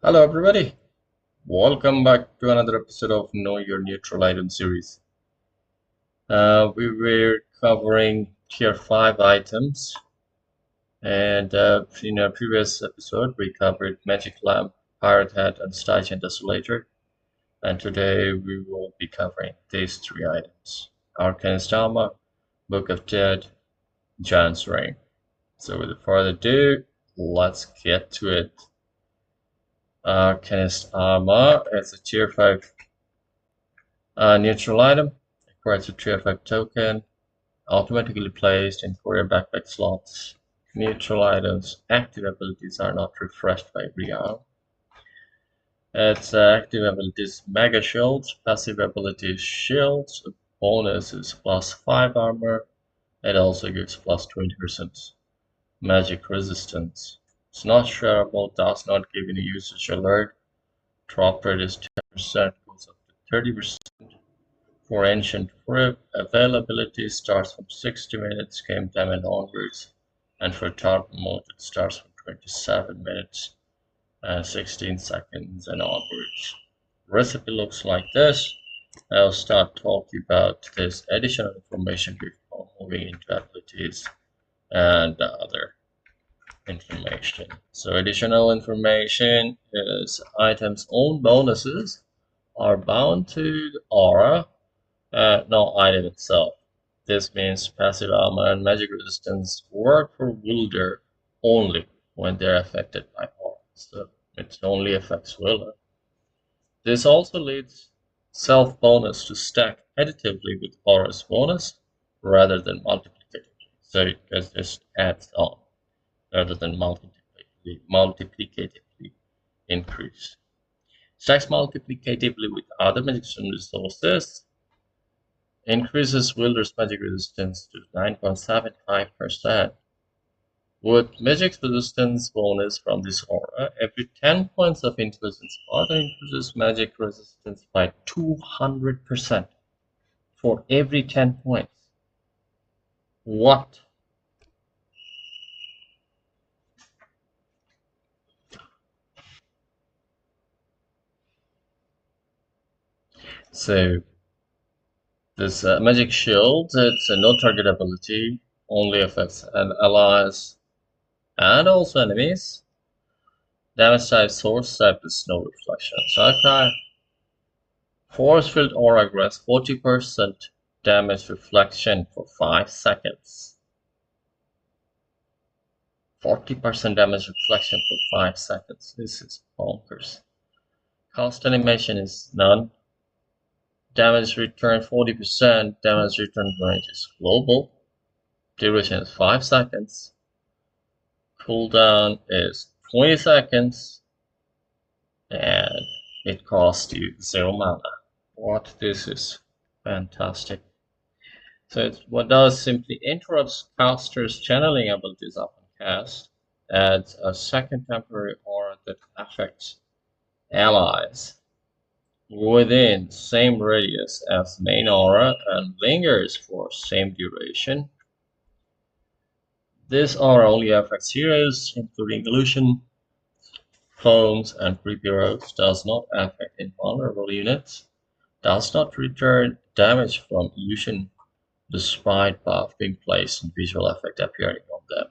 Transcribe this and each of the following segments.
Hello everybody, welcome back to another episode of Know Your Neutral Item series. We were covering tier 5 items, and in our previous episode we covered Magic Lamp, Pirate Hat and Stygian Desolator, and today we will be covering these three items: Arcanist Armor, Book of Dead, Giant's Ring. So without further ado, let's get to it. Arcanist Armor is a tier 5 neutral item. Acquires a tier 5 token, automatically placed in 4 backpack slots. Neutral items' active abilities are not refreshed by every round. Its active abilities Mega Shields, passive ability is Shields, bonus is +5 armor. It also gives +20% magic resistance. It's not shareable, does not give any usage alert. Drop rate is 10%, goes up to 30%. For Ancient Rip, availability starts from 60 minutes game time and onwards, and for Dark Mode it starts from 27 minutes and 16 seconds and onwards. Recipe looks like this. I'll start talking about this additional information before moving into abilities and other information. So additional information is items' own bonuses are bound to the aura, no item itself. This means passive armor and magic resistance work for wielder only when they're affected by aura. So it only affects wielder. This also leads self bonus to stack additively with aura's bonus rather than multiplicatively. So it just adds on rather than multiplicatively increase. Stacks multiplicatively with other magic resources increases wielder's magic resistance to 9.75%. With magic resistance bonus from this aura, every 10 points of intelligence further increases magic resistance by 200% for every 10 points. What? So this magic shield, it's a no target ability, only affects allies and also enemies. Damage type source type is no reflection. So Force field aura grants 40% damage reflection for 5 seconds. 40% damage reflection for 5 seconds. This is bonkers. Cost animation is none. Damage return 40%. Damage return range is global. Duration is 5 seconds. Cooldown is 20 seconds. And it costs you 0 mana. What? This is fantastic. So what does simply interrupts caster's channeling abilities upon cast, adds a second temporary aura that affects allies within same radius as main aura and lingers for same duration. This aura only affects heroes, including illusion, foams, and creepy rogues, does not affect invulnerable units, does not return damage from illusion despite buff being placed and visual effect appearing on them.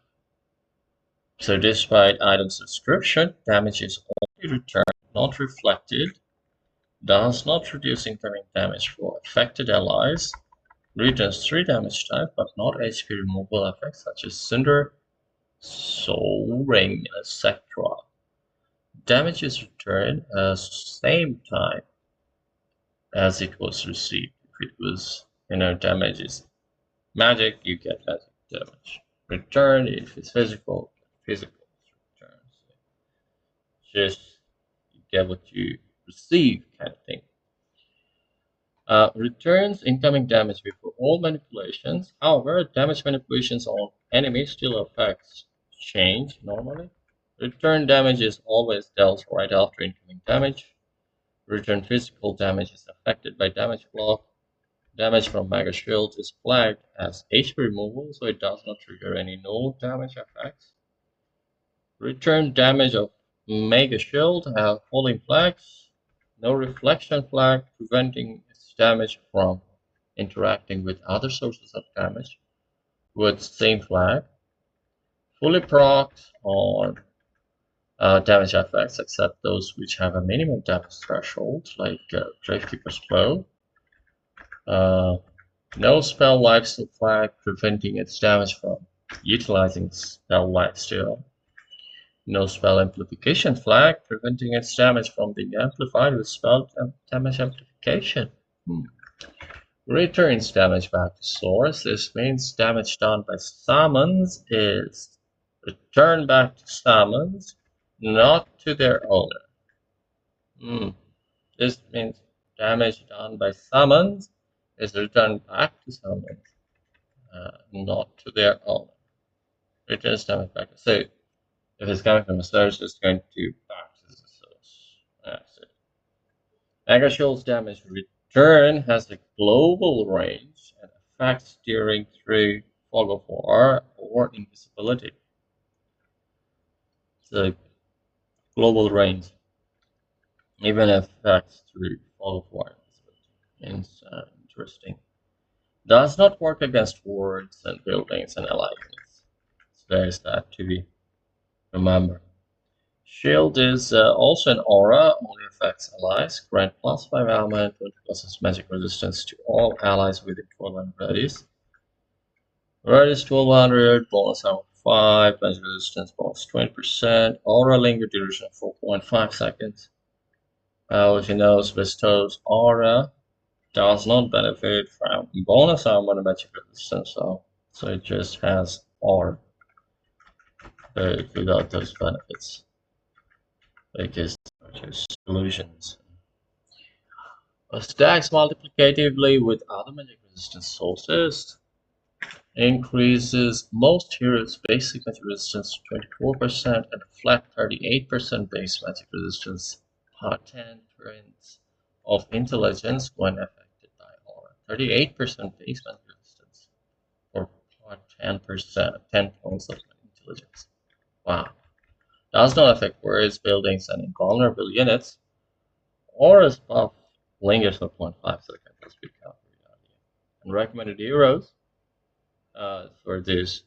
So despite item's description, damage is only returned, not reflected, does not reduce incoming damage for affected allies, returns 3 damage type but not HP removal effects such as Cinder, Soul Ring, etc. Damage is returned as same time as it was received. If it was, damage is magic, you get magic damage. Return if it's physical return. So just you get what you receive, kind of thing. Returns incoming damage before all manipulations. However, damage manipulations on enemies still affects change normally. Return damage is always dealt right after incoming damage. Return physical damage is affected by damage block. Damage from Mega Shield is flagged as HP removal, so it does not trigger any no damage effects. Return damage of Mega Shield have falling flags, no reflection flag, preventing its damage from interacting with other sources of damage with same flag. Fully procs on damage effects except those which have a minimum damage threshold, like Gravekeeper's Bow. No spell lifesteal flag preventing its damage from utilizing spell lifesteal. No spell amplification flag preventing its damage from being amplified with spell damage amplification. Returns damage back to source. This means damage done by summons is returned back to summons, not to their owner. This means damage done by summons is returned back to summons, not to their owner. Returns damage back. So if it's coming from a source, it's going to back to the source. That's it. Mega Shield's damage return has a global range and affects steering through fog of war or invisibility. So global range even affects through fog of war and interesting. Does not work against wards and buildings and alliances. So there's that to be remembered. Shield is also an aura, only affects allies. Grant +5 armor and 20+ magic resistance to all allies within 1200 radius. Radius 1200, bonus armor 5, magic resistance bonus 20%, aura linger duration 4.5 seconds. As you know, bestows aura does not benefit from bonus armor and magic resistance, so it just has aura without those benefits. Because illusions. Stacks multiplicatively with other magic resistance sources. Increases most heroes' basic magic resistance to 24% and flat 38% base magic resistance per 10 points of intelligence when affected by aura. 38% base magic resistance or per 10 points of intelligence. Wow. Does not affect words, buildings, and invulnerable units. Aura's buff lingers for 0.5 seconds as we count reality. And recommended heroes for this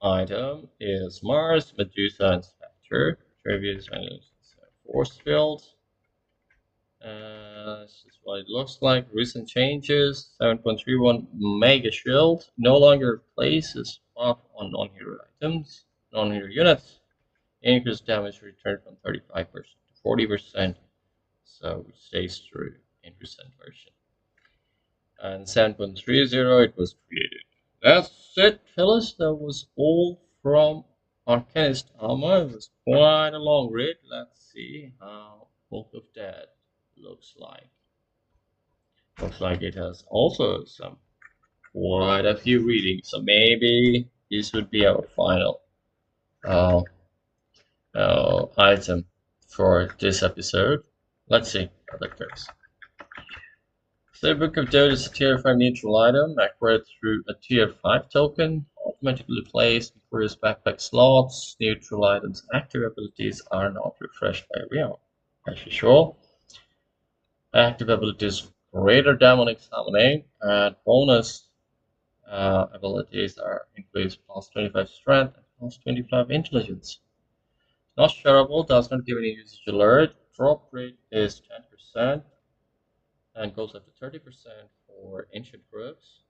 item is Mars, Medusa, and Spectre. Tributes and force field. This is what it looks like. Recent changes: 7.31 Mega Shield no longer places buff on non-hero items, non-hero units. Increased damage return from 35% to 40%, so it stays true in recent version. And 7.30 it was created. That's it, fellas. That was all from Arcanist Armor. It was quite a long read. Let's see how Book of Dead looks like. Looks like it has also some quite a few readings, so maybe this would be our final item for this episode. Let's see how that goes. So Book of Dead is a tier 5 neutral item acquired through a tier 5 token, automatically placed in various backpack slots. Neutral items' active abilities are not refreshed by realm. As usual, active abilities greater demonic summoning and bonus abilities are increased +25 strength and +25 intelligence. Not shareable, does not give any usage alert. Drop rate is 10% and goes up to 30% for ancient groups.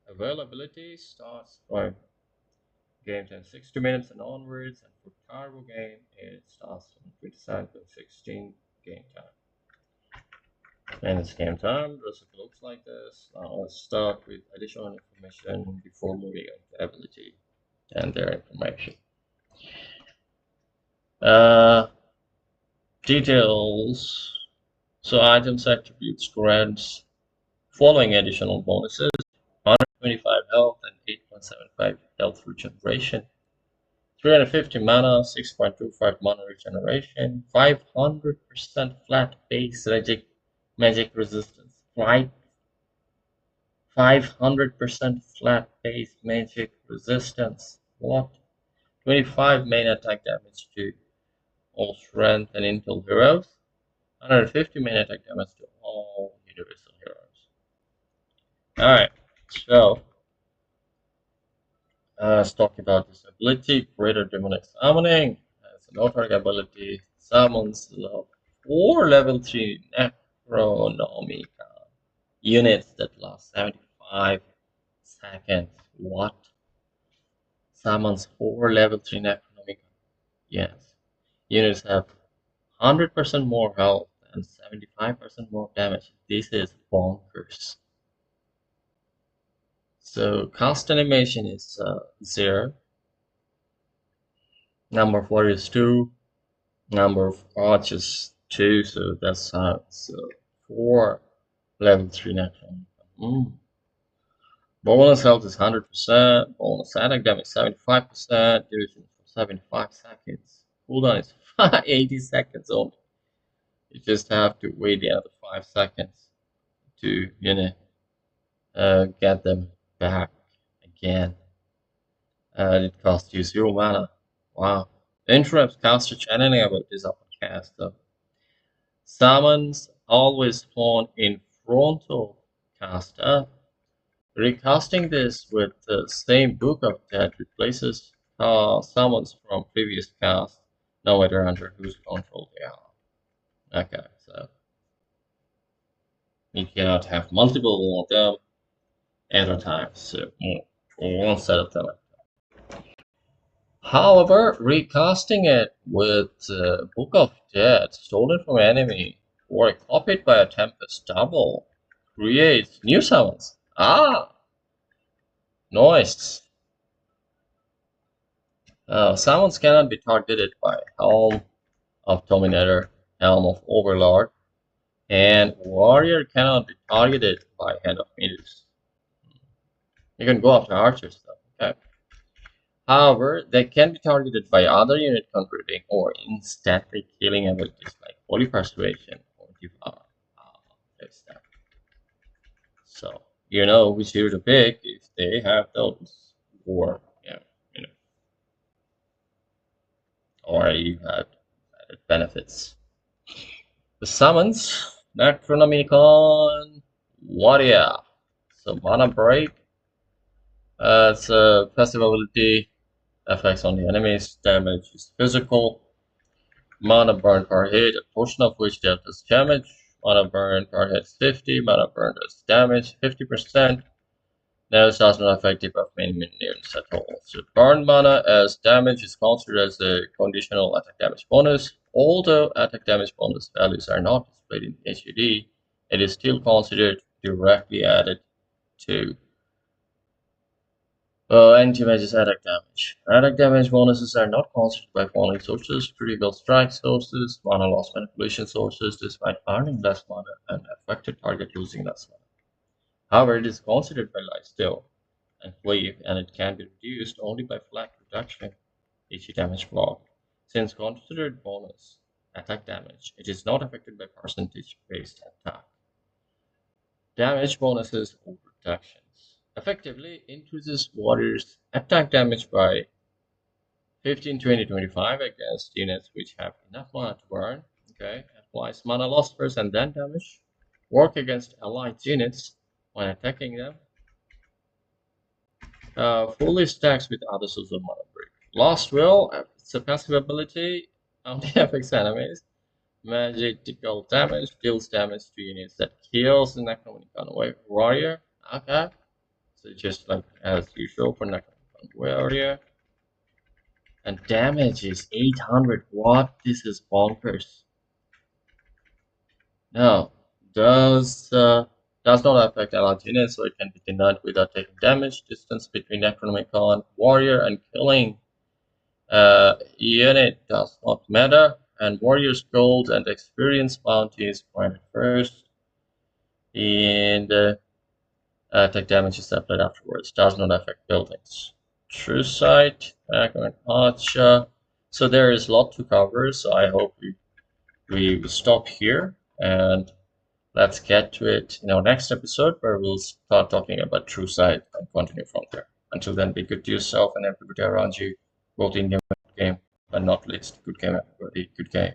Availability starts from game time 60 minutes and onwards, and for cargo game it starts from 27.16 game time. And it's game time, it looks like this. Now let's start with additional information before moving on to ability and their information. Details. So items, attributes, grants, following additional bonuses: 125 health and 8.75 health regeneration, 350 mana, 6.25 mana regeneration, 500% flat base magic resistance, 500% flat base magic resistance. What? 25 main attack damage to all strength and intel heroes. 150 main attack damage to all universal heroes. Alright, so let's talk about this ability. Greater Demonic Summoning. It's an no-target ability. Summons 4 level 3 Necronomicon units that last 75 seconds. What? Summons 4 level 3 Necronomicon. Yes. Units have 100% more health and 75% more damage. This is bonkers. So cast animation is 0. Number of warriors 2. Number of archers 2. So that's 4 level 3 Necronomicon. Bonus health is 100%. Bonus attack damage 75%. Duration for 75 seconds. Cooldown is 80 seconds only. You just have to wait the other 5 seconds to, get them back again. It costs you 0 mana. Wow. Interrupts caster channeling abilities upon cast. Summons always spawn in front of caster. Recasting this with the same Book of Dead replaces summons from previous cast, no matter under whose control they are. Okay, so you cannot have multiple of them at a time, so one set of them. However, recasting it with Book of Dead stolen from enemy or copied by a Tempest double creates new summons. Nice. Summons cannot be targeted by Helm of Dominator, Helm of Overlord, and Warrior cannot be targeted by Hand of Midas. You can go after archers though. Okay. However, they can be targeted by other unit converting or instantly killing abilities like Holy Persuasion or Divine. So you know which hero to pick if they have those, or or you have added benefits. The summons Necronomicon Warrior. So mana break. It's a passive ability. Effects on the enemies. Damage is physical. Mana burn per hit, a portion of which deals damage. Mana burn per hit 50. Mana burn does damage 50%. Now it does not affect the buff main minions at all. So burn mana as damage is considered as a conditional attack damage bonus. Although attack damage bonus values are not displayed in HUD, it is still considered directly added to anti-mage's attack damage. Attack damage bonuses are not considered by following sources: critical strike sources, mana loss manipulation sources, despite earning less mana and affected target losing less mana. However, it is considered by lifesteal and cleave, and it can be reduced only by flat reduction HE damage block. Since considered bonus attack damage, it is not affected by percentage-based attack. Damage bonuses or reductions effectively increases warriors' attack damage by 15, 20, 25 against units which have enough mana to burn. Okay, applies mana loss first and then damage. Work against allied units when attacking them. Fully stacks with other sources of mana break. Lost Will, it's a passive ability, only affects enemies. Magical damage, deals damage to units that kills the Necronomicon Warrior. Okay, so just like as usual for Necronomicon Warrior. And damage is 800. What? This is bonkers. Now, does not affect allied units, so it can be denied without taking damage. Distance between Necronomicon Warrior and killing unit does not matter, and Warrior's gold and experience bounty is granted first, and attack damage is applied afterwards. Does not affect buildings. True Sight, Archer. So there is a lot to cover, so I hope we stop here and let's get to it in our next episode, where we'll start talking about True Sight and continue from there. Until then, be good to yourself and everybody around you, both in game and game. and not least, good game everybody, good game.